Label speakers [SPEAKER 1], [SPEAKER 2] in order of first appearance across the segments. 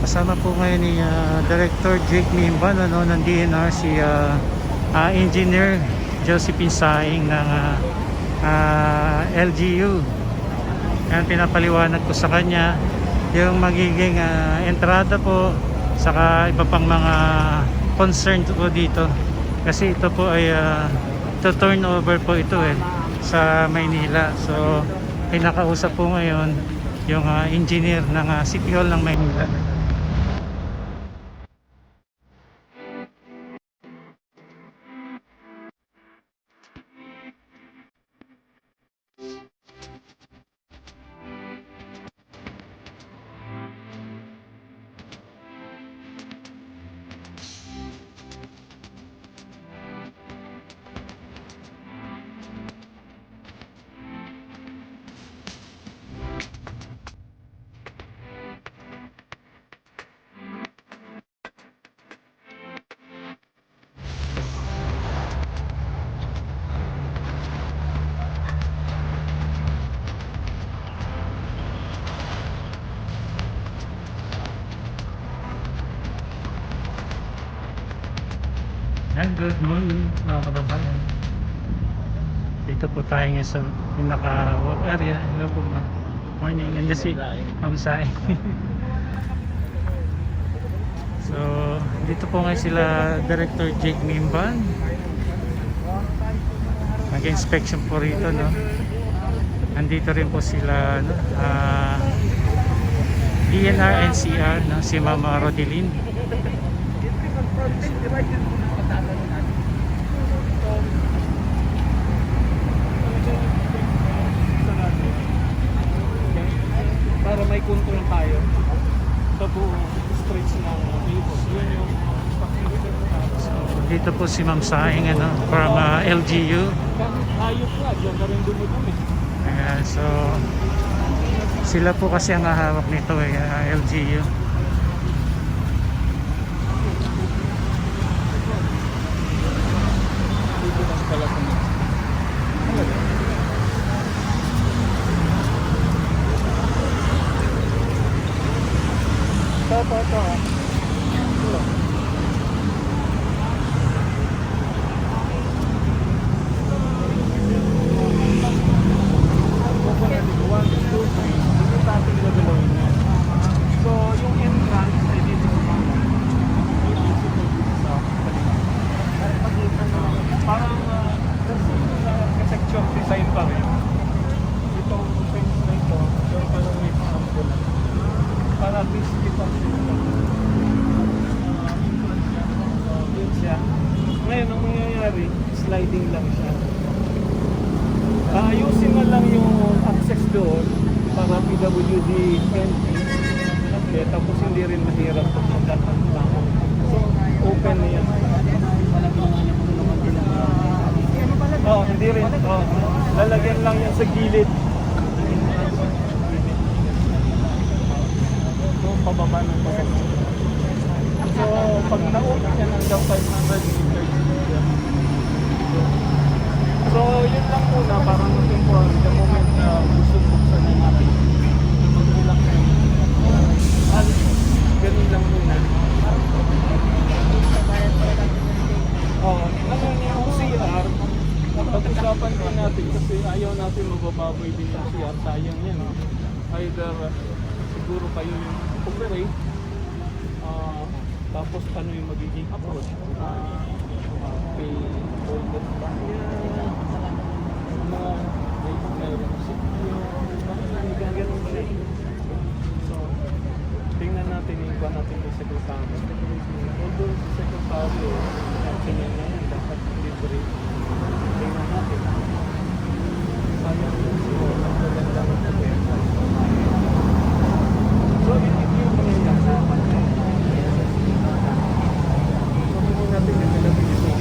[SPEAKER 1] kasama po ngayon ni Director Jake Mimban ng DNR, si Engineer Josephine Saing ng LGU. Yan, pinapaliwanag ko sa kanya yung magiging entrada po, saka iba pang mga concern po dito, kasi ito po ay to turn over po ito sa Maynila. So pinakausap po ngayon yung engineer ng City Hall ng Maynila. Good morning mga kababayan. Dito po tayo ngayon sa pinaka-work area. Hello po, morning. And si Ma'am Sai. So dito po ngayon sila Director Jake Mimban. Nag-inspection po rito, no? Nandito rin po sila, no? DNR NCR, no? Si Mama Rodelin.
[SPEAKER 2] Para may control tayo. Ito po stretch ng labels. Yun yung
[SPEAKER 1] So dito po si Ma'am Saing from LGU.
[SPEAKER 2] hayop nga, dyan na rin dumudumi.
[SPEAKER 1] Ayan, so sila po kasi ang hahawak nito LGU.
[SPEAKER 2] Dito lang pala sa mga. Ito. So, yung entrance ay dito sa parang architecture design pa rin. Itong fence na ito, yung parang may pang-ambulan. Para at least dito yun siya. Ngayon, ang mangyayari, sliding lang siya. Ayusin na lang yung access doon para PWD entry. Tapos hindi rin mahirap kung magdatan lang. So, open na yan. Hindi rin. Lalagyan lang yan sa gilid. So, pababa ng pababa. So, pag na-open yan hanggang 500 meters. So, yun lang muna. Parang temporary. The moment na gusto buksan na natin. Mag-relax na yun. Ganun lang muna. Ngayon yung CR, pag-usapan din natin kasi ayaw natin mabababoy din yung CR. Sayang yan. Either siguro kayo yung operate, tapos ano yung magiging approach. Pay holder ba yan? Mayroon secure. Ganun ba yan? So, tingnan natin yung iba natin yung secretary. Although si secretary, tingnan na yan, dapat libre. Tingnan natin. Sayang yun siguro. Maganda ng pagkaya. So, i-review mo na yan. So, hindi natin yung nilagay ito.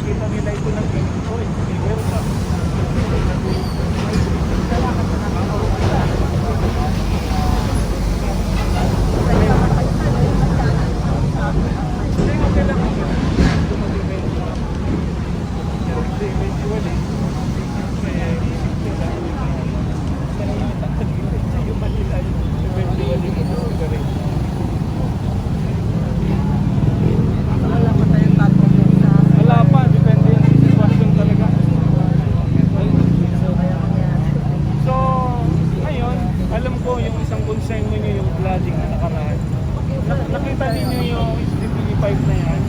[SPEAKER 2] nakita nila ito ng Oy, meron pa. Hindi, okay lang. Hindi, eventually, yung Manila, eventually, ito rin. Wala pa, depende yung sitwasyon talaga. So, ngayon, alam ko yung isang concern ninyo yung flooding na nakaraan. Nakita ninyo yung SDPE 5 na yan.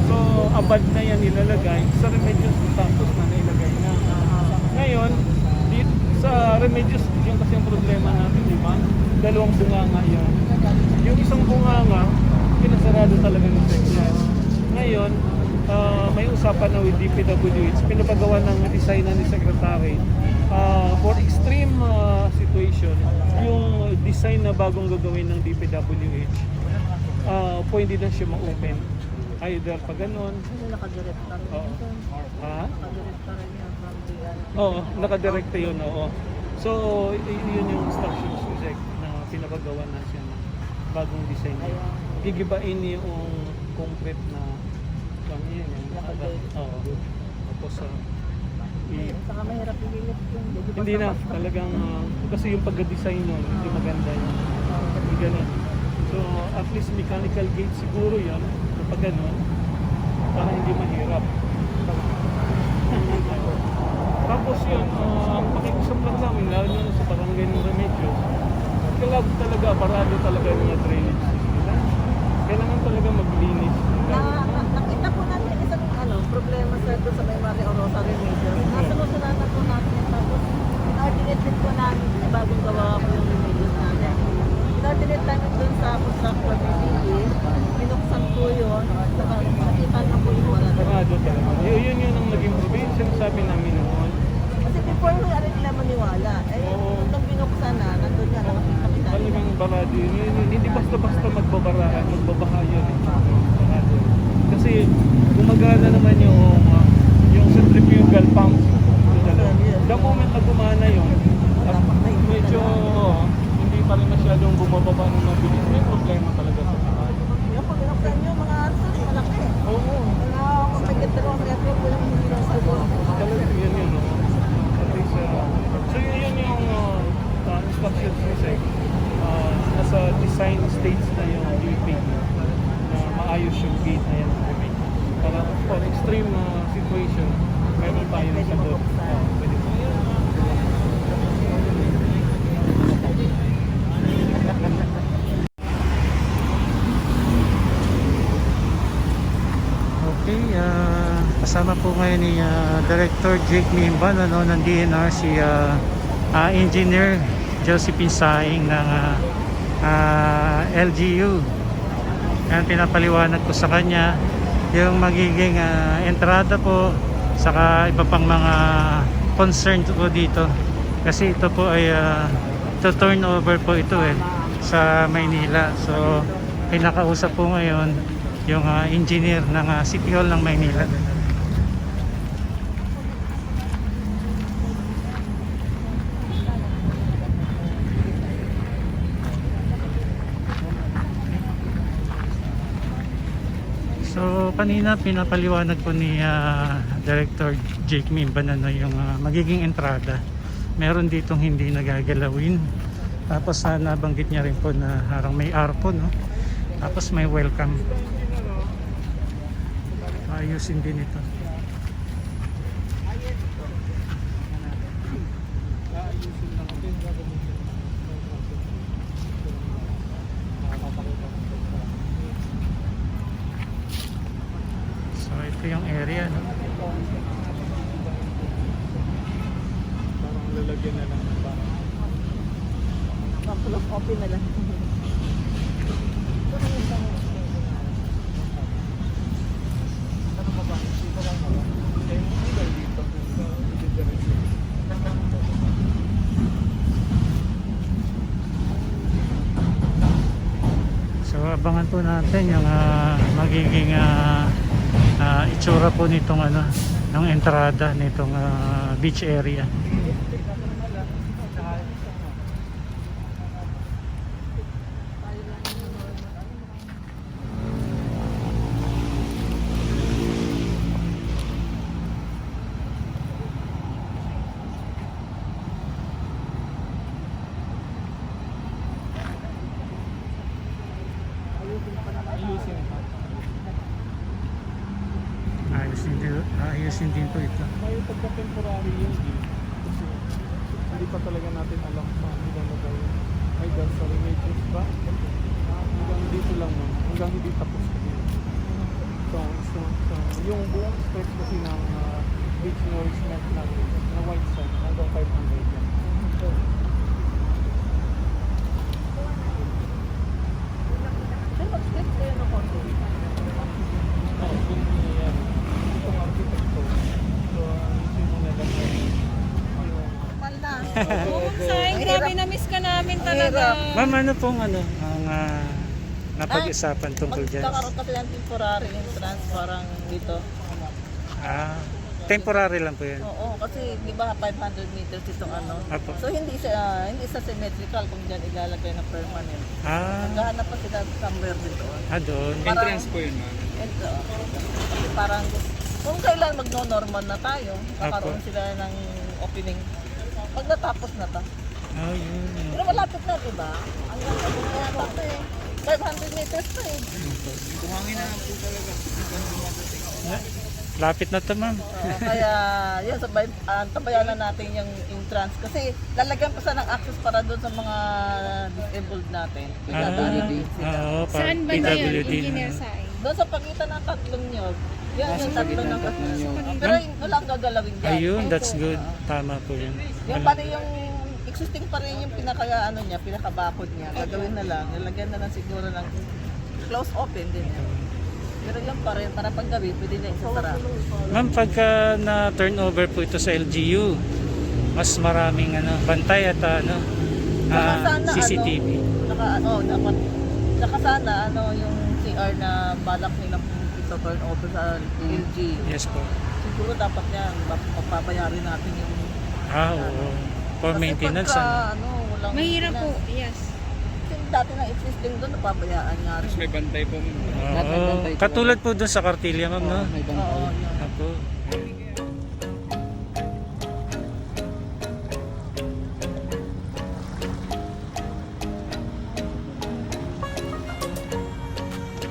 [SPEAKER 2] So, abad na yan nilalagay sa Remedios Santos na nailagay na. Ngayon, sa Remedios, yung kasi yung problema natin, di ba? Dalawang bunganga yun. Yung isang bunganga, pinasarado talaga ng section. Ngayon, may usapan na with DPWH, pinapagawa ng design ni Secretary for extreme situation, yung design na bagong gagawin ng DPWH, pwede na siya ma-open. Either pa ganon.
[SPEAKER 3] Nakadirect rin.
[SPEAKER 2] Oo. Ha?
[SPEAKER 3] Nakadirect rin yan from the
[SPEAKER 2] Oo, nakadirekta yun, oo. So, yun yung instructions na pinapagawa na siya ng bagong design. Gigibain yung concrete na yun, oo. Tapos,
[SPEAKER 3] Saka mahirap ililit yun.
[SPEAKER 2] hindi na, talagang, kasi yung pagka-design nun, hindi maganda yun. Hindi ganun. So, at least mechanical gate siguro yun, kapag ganun, para hindi mahirap. Tapos yun, pakikusap lang namin, lalo na sa barangay ng Remedios, kailangan talaga, parado talaga yung mga drainage system. Kailangan talaga maglinis.
[SPEAKER 3] Nakita po natin isang problema sa doon sa may Maria Orosa Remedios. Nasunod-sunatan po natin yan. Tapos, in-ordinate din po namin bagong gawa po yung Remedios natin. In-ordinate namin doon sa constructor PPE. Binuksan po yun. Saka nakita na po yung wala.
[SPEAKER 2] Parado talaga. Yun ang naging problem. Sinasabi namin noon.
[SPEAKER 3] Kasi before yung ano nila maniwala. Nung binuksan na, nandun nga nakakita.
[SPEAKER 2] Talagang barado yun. Hindi basta-basta magbabaha yun. Barado. Kasi gumagana naman yung centrifugal pump. The moment na gumana yun, at medyo hindi pa rin masyadong bumababa ng mabilis. May problema talaga sa bahay.
[SPEAKER 3] Yung pag binuksan nyo, mga answers, malaki.
[SPEAKER 2] Oo.
[SPEAKER 3] Kung may dalawang metro po yung hindi sa doon.
[SPEAKER 2] Talagang yun. At least, so yun yung instructions ni nasa design stage na yung DP na maayos yung gate na yan. Para for extreme situation, meron tayo ng sagot. Pwede po.
[SPEAKER 1] Okay, kasama po ngayon ni Director Jake Mimban ng DNR, si Engineer Josephine Saing ng LGU. Yan, pinapaliwanag ko sa kanya yung magiging entrada po, saka iba pang mga concern po dito. Kasi ito po ay to turn over po ito sa Maynila. So, pinakausap po ngayon yung engineer ng City Hall ng Maynila. So kanina pinapaliwanag po ni Director Jake Mimban yung magiging entrada. Meron ditong hindi nagagalawin. Tapos nabanggit niya rin po na harang may arpo, no? Tapos may welcome. Ayusin din ito. So ito yung area, no?
[SPEAKER 2] Parang lalagyan na lang ng parang.
[SPEAKER 3] Full of coffee na lang. So abangan po natin yung magiging
[SPEAKER 1] itsura po nitong ano, ng entrada nitong beach area.
[SPEAKER 2] Ayusin pa.
[SPEAKER 1] Ayusin din po ito.
[SPEAKER 2] May pagka-temporary yun din. Kasi hindi pa talaga natin alam sa ilang na gawin. May sa remages ba? Hanggang dito lang nun. Hanggang hindi tapos kasi. So, yung buong stretch kasi ng beach nourishment natin na white sand hanggang 500 yan.
[SPEAKER 3] Ay, mag-step kayo na konti.
[SPEAKER 2] Oo, yung yan. Itong architecto. So, yung mga gano'n.
[SPEAKER 3] Pala.
[SPEAKER 4] Sayang, grabe na-miss ka namin talaga.
[SPEAKER 1] Ma'am, ano pong ano ang napag-isapan tungkol dyan?
[SPEAKER 3] Magkakaroon kasi ng temporary entrance parang dito.
[SPEAKER 1] Temporary lang po yan.
[SPEAKER 3] Oo, kasi di ba 500 meters itong ano.
[SPEAKER 1] Apo.
[SPEAKER 3] So hindi siya symmetrical kung diyan ilalagay na permanent. Maghahanap pa sila somewhere dito.
[SPEAKER 1] Doon.
[SPEAKER 3] Entrance po yun, ma'am. Kasi parang kung kailan magno-normal na tayo, kakaroon sila ng opening. Pag natapos na to.
[SPEAKER 1] Yun.
[SPEAKER 3] Pero malapit na, di ba? Hanggang kaya pa eh. 500 meters pa eh.
[SPEAKER 1] Lapit na to, ma'am.
[SPEAKER 3] Kaya yun, tabayan na natin yung entrance. Kasi lalagyan pa sa ng access para doon sa mga disabled natin.
[SPEAKER 1] Oo,
[SPEAKER 4] Saan ba na yun,
[SPEAKER 1] PWD.
[SPEAKER 4] Engineer Sai?
[SPEAKER 3] Doon sa pagitan ng tatlong nyog. Yan yung tatlong ng pero wala kang gagalawin dyan.
[SPEAKER 1] Ayun, that's good. Tama po yun.
[SPEAKER 3] Yung pa rin yung existing pa rin yung pinakabakod niya. Gagawin na lang, nilagyan na lang siguro ng close open din. Pero yung pa rin, para pag gabi, pwede na isasara.
[SPEAKER 1] Ma'am, pagka na turnover po ito sa LGU, mas maraming bantay at CCTV.
[SPEAKER 3] Saka sana yung CR na balak nilang ito turn over sa LG.
[SPEAKER 1] Yes po.
[SPEAKER 3] Siguro dapat yan, papabayarin natin yung...
[SPEAKER 1] Oo. For maintenance.
[SPEAKER 3] Kasi pagka, walang
[SPEAKER 4] Mahirap po,
[SPEAKER 3] maintenance.
[SPEAKER 4] yes.
[SPEAKER 3] Kasi dati na existing doon, napabayaan nga rin.
[SPEAKER 2] May bantay po.
[SPEAKER 1] Oo. Katulad po doon sa Cartilla, ma'am, no?
[SPEAKER 3] Oo, yun.
[SPEAKER 1] Apo.